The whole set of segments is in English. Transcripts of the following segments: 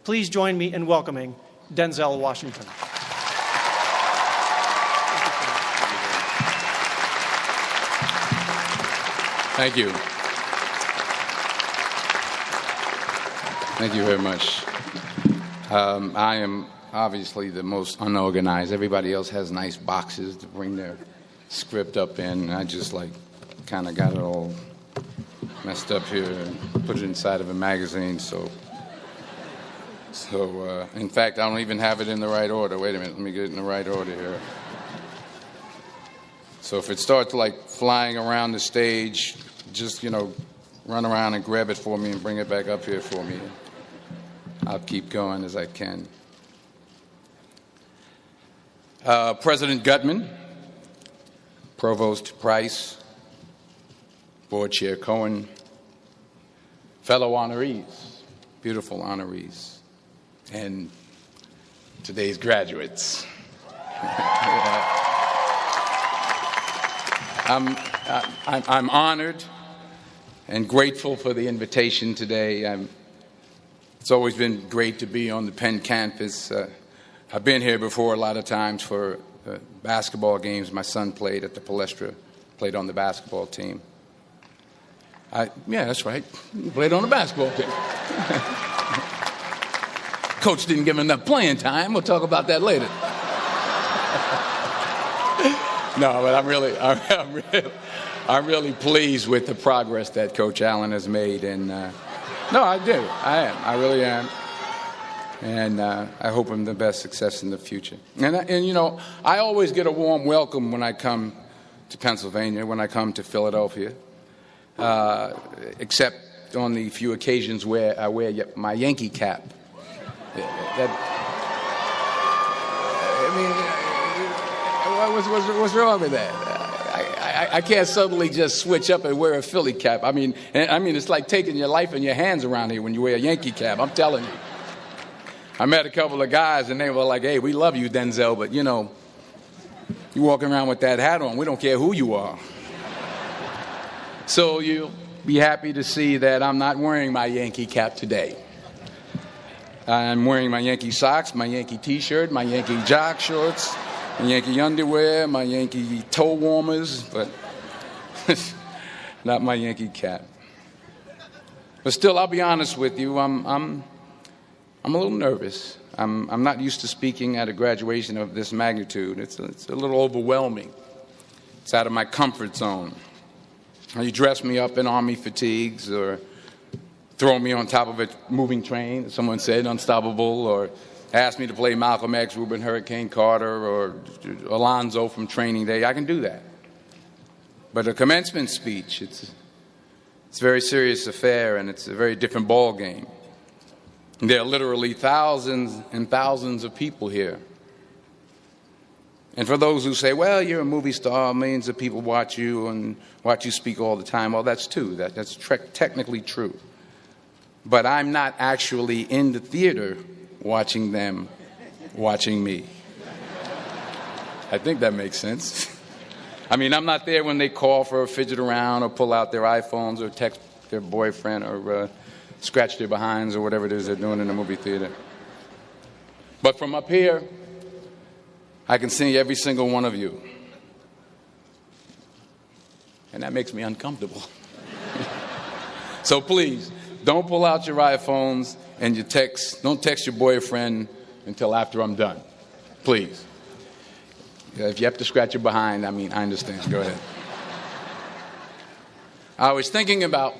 Please join me in welcoming Denzel Washington. Thank you. Thank you very much. I am obviously the most unorganized. Everybody else has nice boxes to bring their script up in. I just kind of got it all messed up here and put it inside of a magazine. So in fact, I don't even have it in the right order. Wait a minute, let me get it in the right order here. So if it starts flying around the stage, just, run around and grab it for me and bring it back up here for me. I'll keep going as I can. President Gutman, Provost Price, Board Chair Cohen, fellow honorees, beautiful honorees, and today's graduates. I'm honored and grateful for the invitation today. It's always been great to be on the Penn campus. I've been here before a lot of times for basketball games. My son played at the Palestra, played on the basketball team. Yeah, that's right. He played on the basketball team. Coach didn't give him enough playing time. We'll talk about that later. No, but I'm really pleased with the progress that Coach Allen has made, and no, I do. I am. I really am, and I hope him the best success in the future. And I always get a warm welcome when I come to Pennsylvania, when I come to Philadelphia, except on the few occasions where I wear my Yankee cap. What's wrong with that? I can't suddenly just switch up and wear a Philly cap. I mean, it's like taking your life in your hands around here when you wear a Yankee cap. I'm telling you. I met a couple of guys, and they were like, "Hey, we love you, Denzel, but, you walking around with that hat on. We don't care who you are." So you'll be happy to see that I'm not wearing my Yankee cap today. I'm wearing my Yankee socks, my Yankee T-shirt, my Yankee jock shorts, my Yankee underwear, my Yankee toe warmers, but not my Yankee cap. But still, I'll be honest with you, I'm a little nervous. I'm not used to speaking at a graduation of this magnitude. It's a little overwhelming. It's out of my comfort zone. You dress me up in army fatigues or throw me on top of a moving train, someone said, unstoppable, or ask me to play Malcolm X, Reuben Hurricane Carter, or Alonzo from Training Day. I can do that. But a commencement speech, it's a very serious affair, and it's a very different ball game. There are literally thousands and thousands of people here. And for those who say, well, you're a movie star, millions of people watch you and watch you speak all the time, well, that's true. That's technically true. But I'm not actually in the theater watching them watching me. I think that makes sense. I mean, I'm not there when they call for a fidget around or pull out their iPhones or text their boyfriend or scratch their behinds or whatever it is they're doing in the movie theater. But from up here, I can see every single one of you. And that makes me uncomfortable. So please, don't pull out your iPhones and don't text your boyfriend until after I'm done. Please. If you have to scratch your behind, I understand. Go ahead. I was thinking about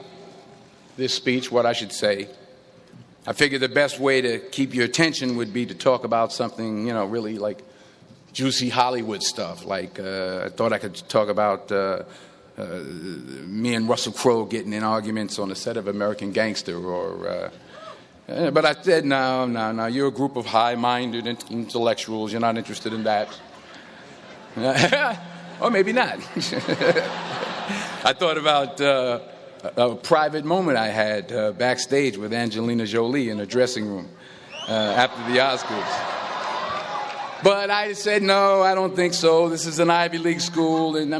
this speech, what I should say. I figured the best way to keep your attention would be to talk about something, really like juicy Hollywood stuff. Like I thought I could talk about me and Russell Crowe getting in arguments on the set of American Gangster, but I said, no, you're a group of high-minded intellectuals. You're not interested in that. Or maybe not. I thought about a private moment I had backstage with Angelina Jolie in a dressing room after the Oscars. But I said, no, I don't think so. This is an Ivy League school, and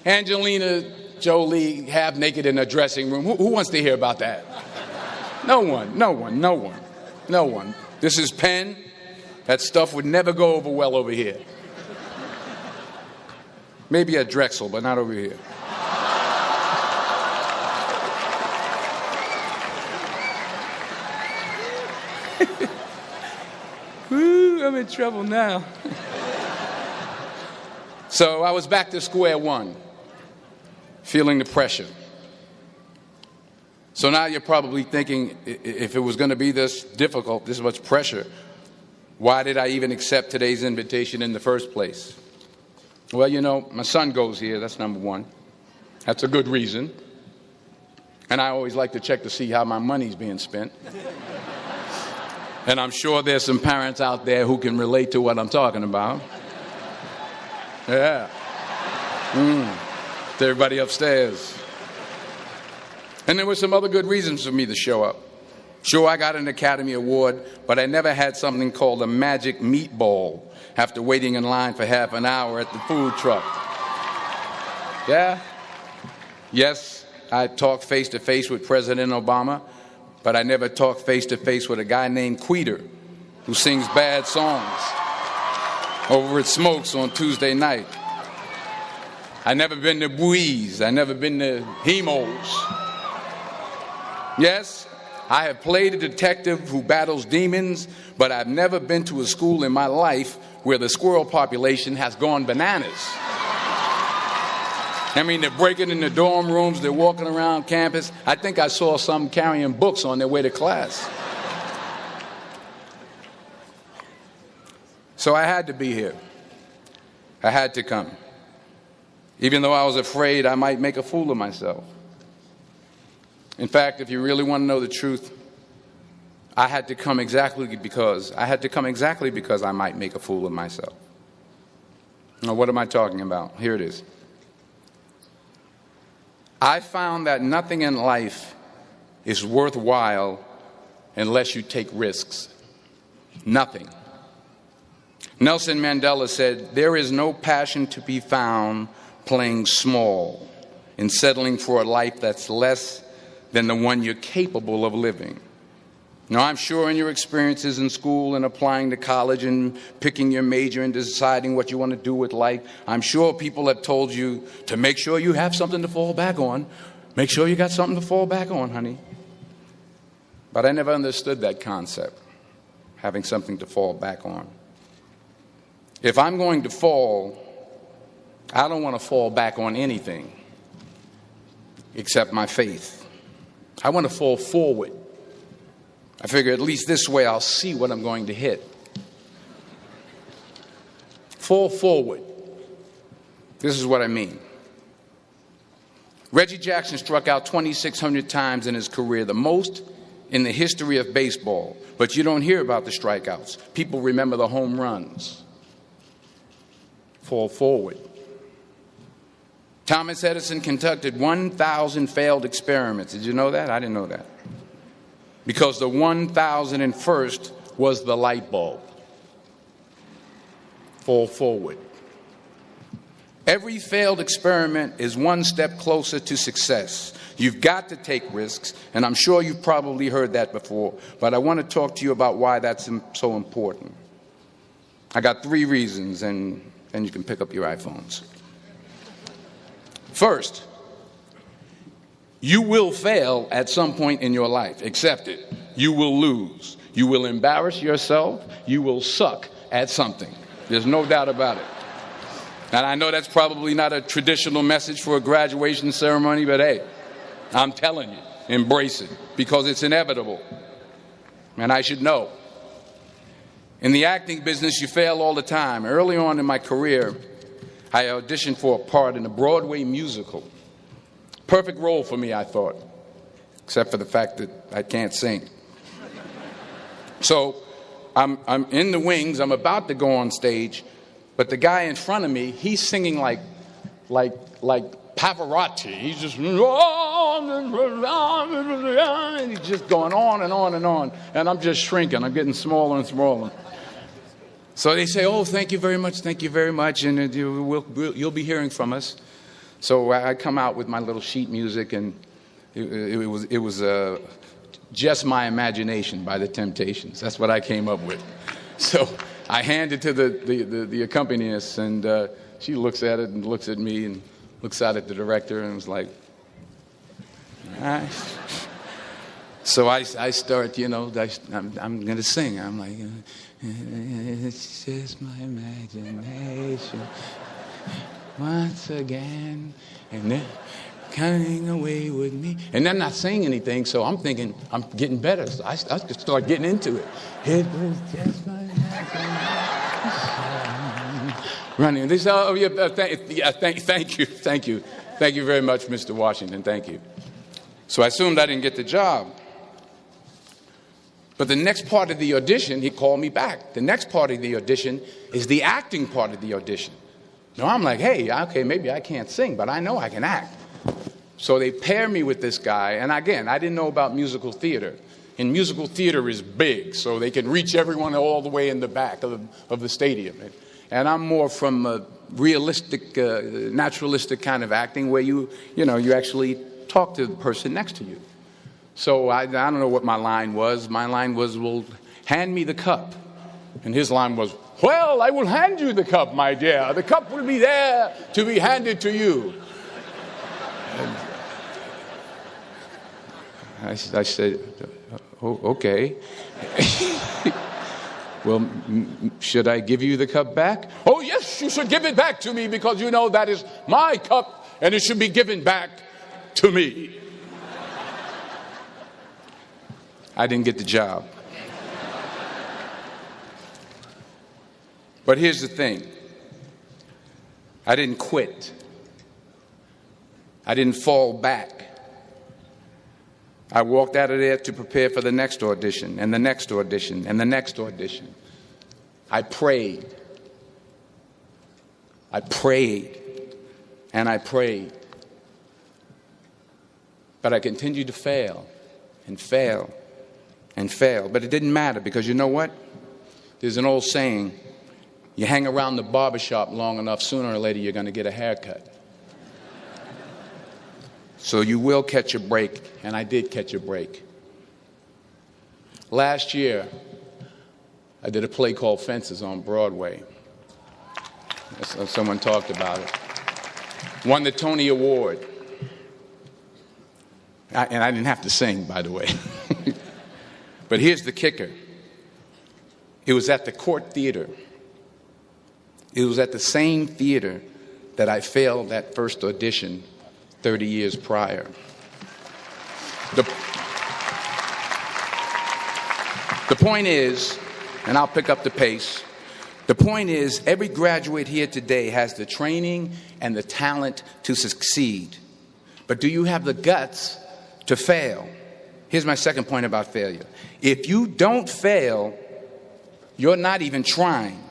Angelina Jolie half naked in a dressing room. Who wants to hear about that? No one. No one. This is pen. That stuff would never go over well over here. Maybe at Drexel, but not over here. Woo, I'm in trouble now. So I was back to square one, feeling the pressure. So now you're probably thinking, if it was going to be this difficult, this much pressure, why did I even accept today's invitation in the first place? Well, you know, my son goes here. That's number one. That's a good reason. And I always like to check to see how my money's being spent. And I'm sure there's some parents out there who can relate to what I'm talking about. Yeah. To everybody upstairs. And there were some other good reasons for me to show up. Sure, I got an Academy Award, but I never had something called a magic meatball after waiting in line for half an hour at the food truck. Yeah? Yes, I talked face-to-face with President Obama, but I never talked face-to-face with a guy named Queeter who sings bad songs over at Smokes on Tuesday night. I never been to Buies. I never been to Hemos. Yes, I have played a detective who battles demons, but I've never been to a school in my life where the squirrel population has gone bananas. I mean, they're breaking in the dorm rooms, they're walking around campus. I think I saw some carrying books on their way to class. So I had to be here. I had to come. Even though I was afraid I might make a fool of myself. In fact, if you really want to know the truth, I had to come exactly because I might make a fool of myself. Now, what am I talking about? Here it is. I found that nothing in life is worthwhile unless you take risks. Nothing. Nelson Mandela said, "There is no passion to be found playing small and settling for a life that's less than the one you're capable of living." Now, I'm sure in your experiences in school and applying to college and picking your major and deciding what you want to do with life, I'm sure people have told you to make sure you have something to fall back on. Make sure you got something to fall back on, honey. But I never understood that concept, having something to fall back on. If I'm going to fall, I don't want to fall back on anything except my faith. I want to fall forward. I figure at least this way I'll see what I'm going to hit. Fall forward. This is what I mean. Reggie Jackson struck out 2,600 times in his career, the most in the history of baseball. But you don't hear about the strikeouts. People remember the home runs. Fall forward. Thomas Edison conducted 1,000 failed experiments. Did you know that? I didn't know that. Because the 1,001st was the light bulb. Fall forward. Every failed experiment is one step closer to success. You've got to take risks, and I'm sure you've probably heard that before, but I want to talk to you about why that's so important. I got 3 reasons, and you can pick up your iPhones. First, you will fail at some point in your life. Accept it. You will lose. You will embarrass yourself. You will suck at something. There's no doubt about it. And I know that's probably not a traditional message for a graduation ceremony, but hey, I'm telling you, embrace it because it's inevitable. And I should know. In the acting business, you fail all the time. Early on in my career, I auditioned for a part in a Broadway musical. Perfect role for me, I thought, except for the fact that I can't sing. So I'm in the wings. I'm about to go on stage, but the guy in front of me, he's singing like Pavarotti. He's just, and he's just going on and on and on, and I'm just shrinking. I'm getting smaller and smaller. So they say, "Oh, thank you very much, and you'll be hearing from us." So I come out with my little sheet music, and it was Just My Imagination by the Temptations. That's what I came up with. So I hand it to the accompanist, and she looks at it and looks at me and looks out at the director and was like, all right. So I start, I'm going to sing. I'm like, it's just my imagination once again, and then coming away with me. And I'm not saying anything, so I'm thinking I'm getting better. So I start getting into it. It was just my imagination. Running. They say, oh, yeah, thank you. Thank you very much, Mr. Washington. Thank you. So I assumed I didn't get the job. But the next part of the audition, he called me back. The next part of the audition is the acting part of the audition. Now I'm like, hey, okay, maybe I can't sing, but I know I can act. So they pair me with this guy. And again, I didn't know about musical theater. And musical theater is big, so they can reach everyone all the way in the back of the stadium. And I'm more from a realistic, naturalistic kind of acting where you actually talk to the person next to you. So I don't know what my line was. My line was, well, hand me the cup. And his line was, well, I will hand you the cup, my dear. The cup will be there to be handed to you. I said, oh, okay. Well, should I give you the cup back? Oh, yes, you should give it back to me because you know that is my cup and it should be given back to me. I didn't get the job. But here's the thing. I didn't quit. I didn't fall back. I walked out of there to prepare for the next audition and the next audition and the next audition. I prayed. I prayed and I prayed. But I continued to fail and fail and fail. But it didn't matter because you know what? There's an old saying, you hang around the barbershop long enough, sooner or later you're going to get a haircut. So you will catch a break, and I did catch a break. Last year, I did a play called Fences on Broadway. Someone talked about it. Won the Tony Award. And I didn't have to sing, by the way. But here's the kicker. It was at the Court Theater. It was at the same theater that I failed that first audition 30 years prior. The point is, and I'll pick up the pace, the point is every graduate here today has the training and the talent to succeed. But do you have the guts to fail? Here's my second point about failure. If you don't fail, you're not even trying.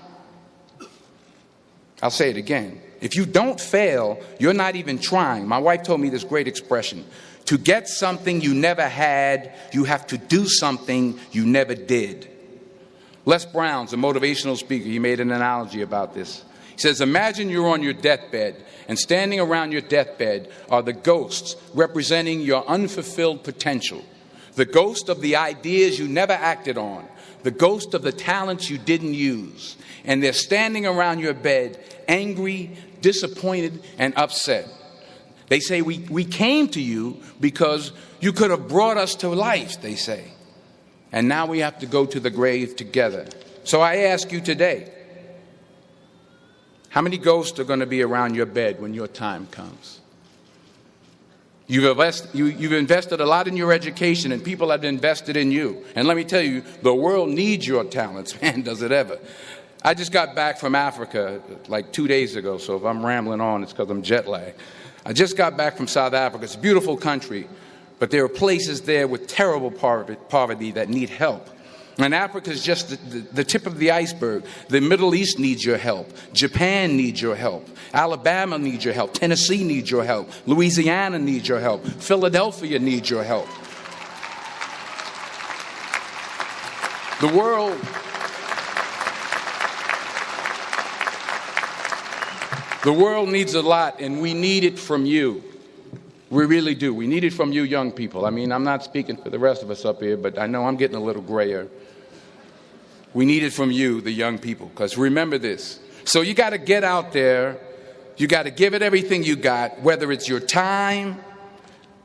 I'll say it again. If you don't fail, you're not even trying. My wife told me this great expression. To get something you never had, you have to do something you never did. Les Brown's a motivational speaker. He made an analogy about this. He says, imagine you're on your deathbed, and standing around your deathbed are the ghosts representing your unfulfilled potential. The ghost of the ideas you never acted on. The ghost of the talents you didn't use. And they're standing around your bed, angry, disappointed, and upset. They say, we came to you because you could have brought us to life, they say. And now we have to go to the grave together. So I ask you today, how many ghosts are going to be around your bed when your time comes? You've invested a lot in your education, and people have invested in you. And let me tell you, the world needs your talents. Man, does it ever. I just got back from Africa like 2 days ago, so if I'm rambling on, it's because I'm jet lagged. I just got back from South Africa. It's a beautiful country, but there are places there with terrible poverty that need help. And Africa is just the tip of the iceberg. The Middle East needs your help. Japan needs your help. Alabama needs your help. Tennessee needs your help. Louisiana needs your help. Philadelphia needs your help. The world needs a lot, and we need it from you. We really do. We need it from you young people. I mean, I'm not speaking for the rest of us up here, but I know I'm getting a little grayer. We need it from you, the young people, because remember this. So you got to get out there. You got to give it everything you got, whether it's your time,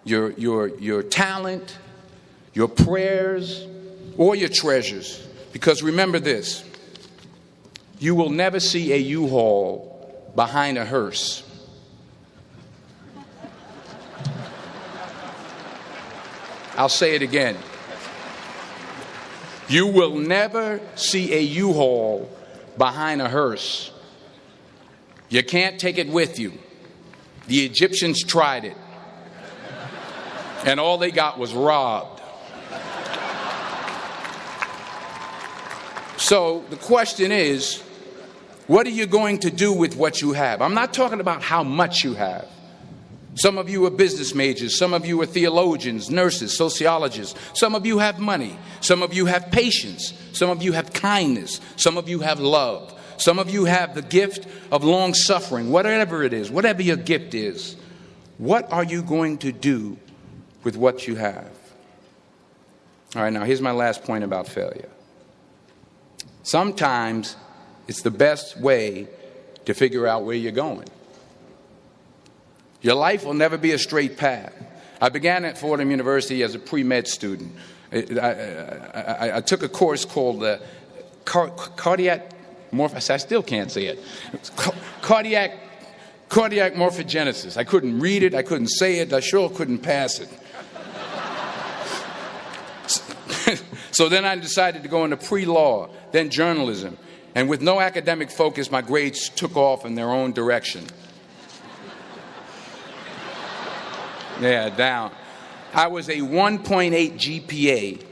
your talent, your prayers, or your treasures. Because remember this. You will never see a U-Haul behind a hearse. I'll say it again. You will never see a U-Haul behind a hearse. You can't take it with you. The Egyptians tried it, and all they got was robbed. So the question is, what are you going to do with what you have? I'm not talking about how much you have. Some of you are business majors. Some of you are theologians, nurses, sociologists. Some of you have money. Some of you have patience. Some of you have kindness. Some of you have love. Some of you have the gift of long suffering. Whatever it is, whatever your gift is, what are you going to do with what you have? All right, now here's my last point about failure. Sometimes it's the best way to figure out where you're going. Your life will never be a straight path. I began at Fordham University as a pre-med student. I took a course called cardiac morphogenesis. I still can't say it. Cardiac morphogenesis. I couldn't read it. I couldn't say it. I sure couldn't pass it. So then I decided to go into pre-law, then journalism. And with no academic focus, my grades took off in their own direction. Yeah, down. I was a 1.8 GPA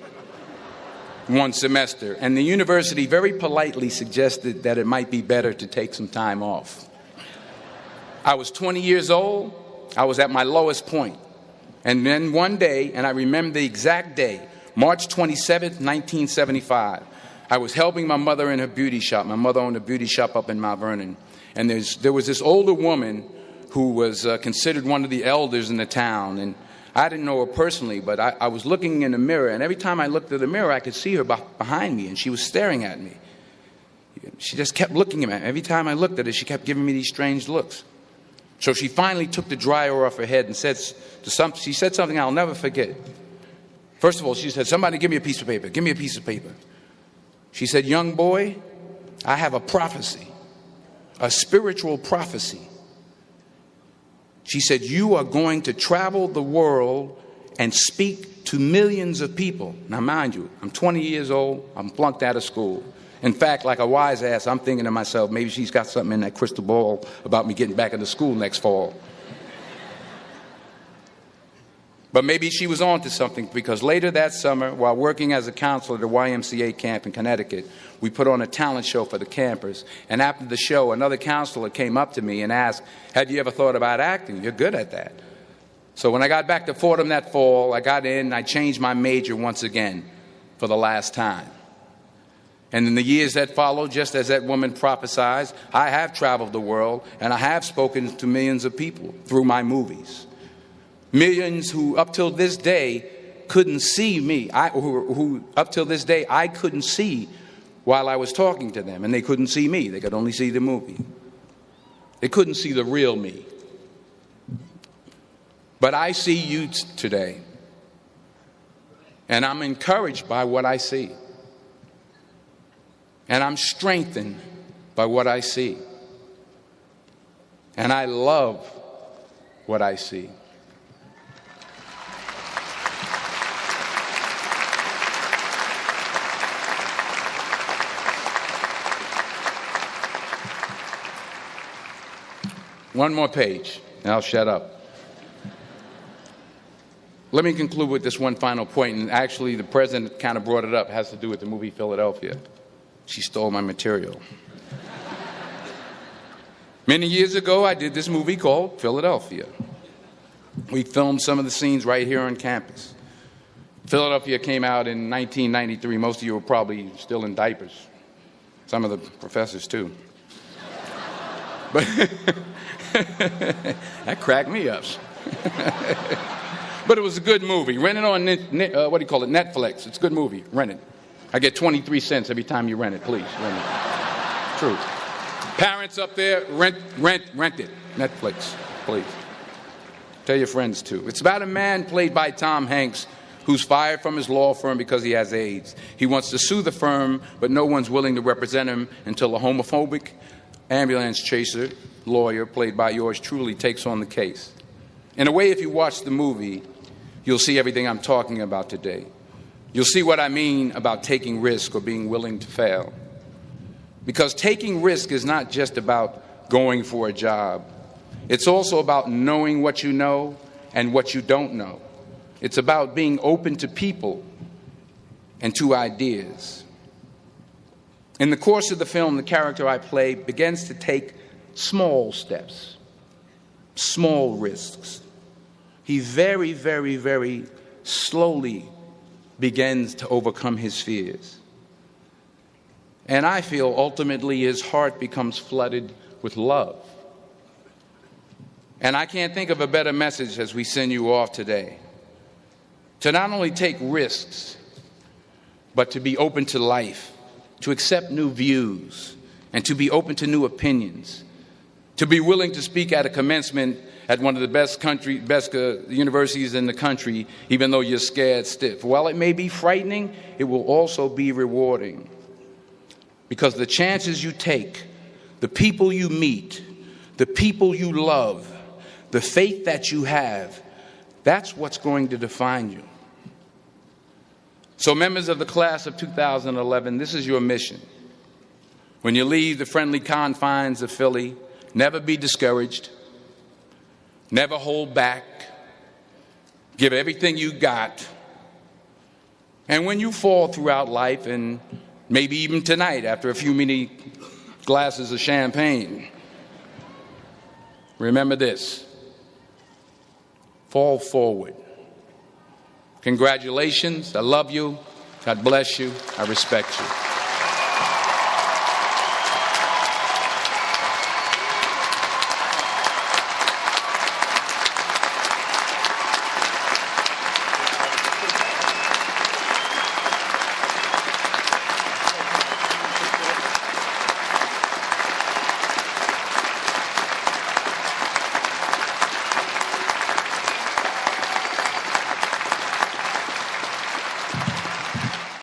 one semester, and the university very politely suggested that it might be better to take some time off. I was 20 years old. I was at my lowest point. And then one day, and I remember the exact day, March 27th, 1975, I was helping my mother in her beauty shop. My mother owned a beauty shop up in Mount Vernon. And there was this older woman who was considered one of the elders in the town. And I didn't know her personally, but I was looking in the mirror, and every time I looked at the mirror, I could see her behind me, and she was staring at me. She just kept looking at me. Every time I looked at her, she kept giving me these strange looks. So she finally took the dryer off her head and she said something I'll never forget. First of all, she said, "Somebody give me a piece of paper. Give me a piece of paper." She said, "Young boy, I have a prophecy, a spiritual prophecy." She said, "You are going to travel the world and speak to millions of people." Now, mind you, I'm 20 years old. I'm flunked out of school. In fact, like a wise ass, I'm thinking to myself, maybe she's got something in that crystal ball about me getting back into school next fall. But maybe she was on to something, because later that summer, while working as a counselor at the YMCA camp in Connecticut, we put on a talent show for the campers. And after the show, another counselor came up to me and asked, "Have you ever thought about acting? You're good at that." So when I got back to Fordham that fall, I got in and I changed my major once again for the last time. And in the years that followed, just as that woman prophesied, I have traveled the world and I have spoken to millions of people through my movies. Millions who up till this day couldn't see me, who up till this day I couldn't see while I was talking to them, and they couldn't see me. They could only see the movie. They couldn't see the real me. But I see you today, and I'm encouraged by what I see. And I'm strengthened by what I see. And I love what I see. One more page, and I'll shut up. Let me conclude with this one final point, and actually the president kind of brought it up. It has to do with the movie Philadelphia. She stole my material. Many years ago, I did this movie called Philadelphia. We filmed some of the scenes right here on campus. Philadelphia came out in 1993. Most of you were probably still in diapers. Some of the professors, too. But that cracked me up. But it was a good movie. Rent it on, Netflix. It's a good movie. Rent it. I get 23 cents every time you rent it. Please, rent it. True. Parents up there, rent it. Netflix, please. Tell your friends, too. It's about a man played by Tom Hanks who's fired from his law firm because he has AIDS. He wants to sue the firm, but no one's willing to represent him until a homophobic ambulance chaser lawyer, played by yours truly, takes on the case. In a way, if you watch the movie, you'll see everything I'm talking about today. You'll see what I mean about taking risk or being willing to fail. Because taking risk is not just about going for a job. It's also about knowing what you know and what you don't know. It's about being open to people and to ideas. In the course of the film, the character I play begins to take small steps, small risks. He very, very, very slowly begins to overcome his fears. And I feel ultimately his heart becomes flooded with love. And I can't think of a better message as we send you off today. To not only take risks, but to be open to life, to accept new views, and to be open to new opinions, to be willing to speak at a commencement at one of the best universities in the country, even though you're scared stiff. While it may be frightening, it will also be rewarding. Because the chances you take, the people you meet, the people you love, the faith that you have, that's what's going to define you. So members of the class of 2011, this is your mission. When you leave the friendly confines of Philly, never be discouraged. Never hold back. Give everything you got. And when you fall throughout life, and maybe even tonight after a few many glasses of champagne, remember this: fall forward. Congratulations. I love you. God bless you. I respect you.